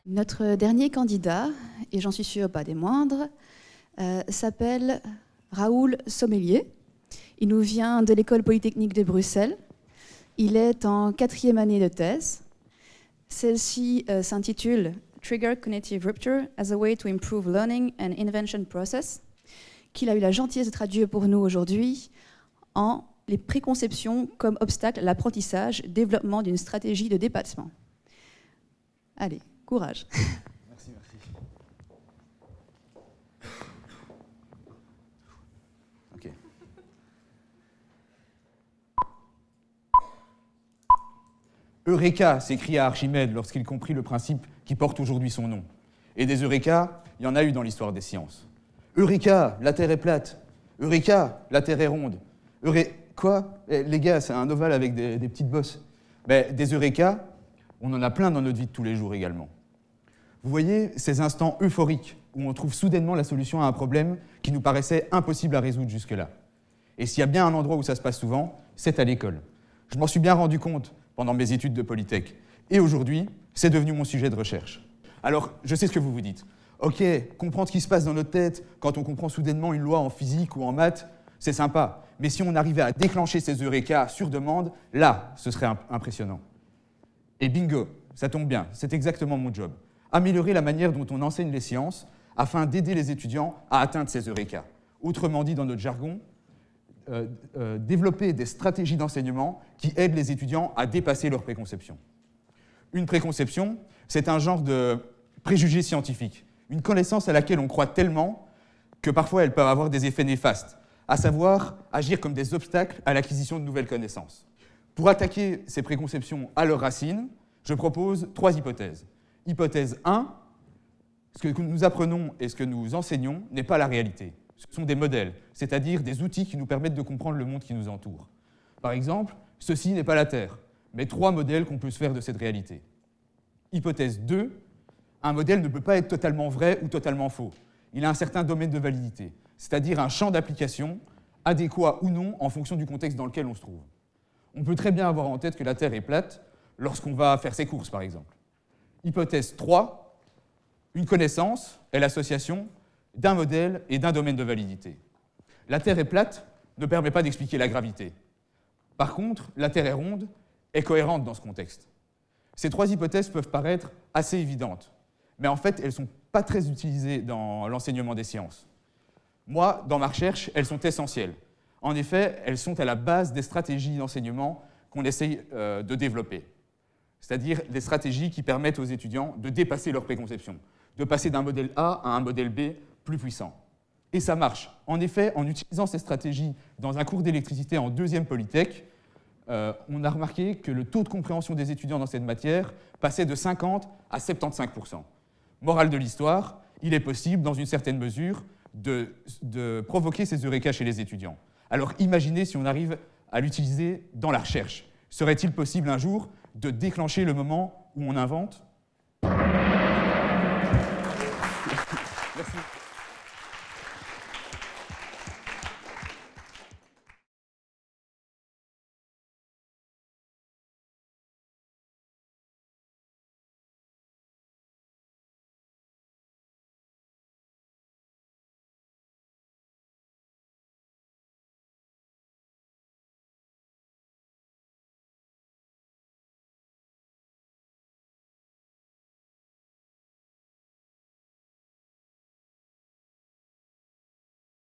Notre dernier candidat, et j'en suis sûre pas des moindres, s'appelle Raoul Sommelier. Il nous vient de l'École polytechnique de Bruxelles. Il est en 4e année de thèse. Celle-ci s'intitule Trigger Cognitive Rupture as a way to improve learning and invention process, qu'il a eu la gentillesse de traduire pour nous aujourd'hui en les préconceptions comme obstacle à l'apprentissage, développement d'une stratégie de dépassement. Allez, courage. Merci, merci. Ok. Eureka, s'écria Archimède lorsqu'il comprit le principe qui porte aujourd'hui son nom. Et des Eureka, il y en a eu dans l'histoire des sciences. Eureka, la Terre est plate. Eureka, la Terre est ronde. Quoi? Les gars, c'est un ovale avec des petites bosses. Mais des Eureka, on en a plein dans notre vie de tous les jours également. Vous voyez ces instants euphoriques où on trouve soudainement la solution à un problème qui nous paraissait impossible à résoudre jusque-là. Et s'il y a bien un endroit où ça se passe souvent, c'est à l'école. Je m'en suis bien rendu compte pendant mes études de Polytech. Et aujourd'hui, c'est devenu mon sujet de recherche. Alors, je sais ce que vous vous dites. Ok, comprendre ce qui se passe dans notre tête quand on comprend soudainement une loi en physique ou en maths, c'est sympa. Mais si on arrivait à déclencher ces eureka sur demande, là, ce serait impressionnant. Et bingo, ça tombe bien, c'est exactement mon job. Améliorer la manière dont on enseigne les sciences afin d'aider les étudiants à atteindre ces eureka. Autrement dit, dans notre jargon, développer des stratégies d'enseignement qui aident les étudiants à dépasser leurs préconceptions. Une préconception, c'est un genre de préjugé scientifique, une connaissance à laquelle on croit tellement que parfois elles peuvent avoir des effets néfastes, à savoir agir comme des obstacles à l'acquisition de nouvelles connaissances. Pour attaquer ces préconceptions à leurs racines, je propose 3 hypothèses. Hypothèse 1, ce que nous apprenons et ce que nous enseignons n'est pas la réalité. Ce sont des modèles, c'est-à-dire des outils qui nous permettent de comprendre le monde qui nous entoure. Par exemple, ceci n'est pas la Terre, mais 3 modèles qu'on peut se faire de cette réalité. Hypothèse 2, un modèle ne peut pas être totalement vrai ou totalement faux. Il a un certain domaine de validité, c'est-à-dire un champ d'application adéquat ou non en fonction du contexte dans lequel on se trouve. On peut très bien avoir en tête que la Terre est plate lorsqu'on va faire ses courses, par exemple. Hypothèse 3, une connaissance est l'association d'un modèle et d'un domaine de validité. La Terre est plate ne permet pas d'expliquer la gravité. Par contre, la Terre est ronde est cohérente dans ce contexte. Ces 3 hypothèses peuvent paraître assez évidentes, mais en fait, elles ne sont pas très utilisées dans l'enseignement des sciences. Moi, dans ma recherche, elles sont essentielles. En effet, elles sont à la base des stratégies d'enseignement qu'on essaye de développer. C'est-à-dire des stratégies qui permettent aux étudiants de dépasser leurs préconceptions, de passer d'un modèle A à un modèle B plus puissant. Et ça marche. En effet, en utilisant ces stratégies dans un cours d'électricité en 2e Polytech, on a remarqué que le taux de compréhension des étudiants dans cette matière passait de 50 à 75%. Morale de l'histoire, il est possible, dans une certaine mesure, de provoquer ces eureka chez les étudiants. Alors imaginez si on arrive à l'utiliser dans la recherche. Serait-il possible un jour de déclencher le moment où on invente ?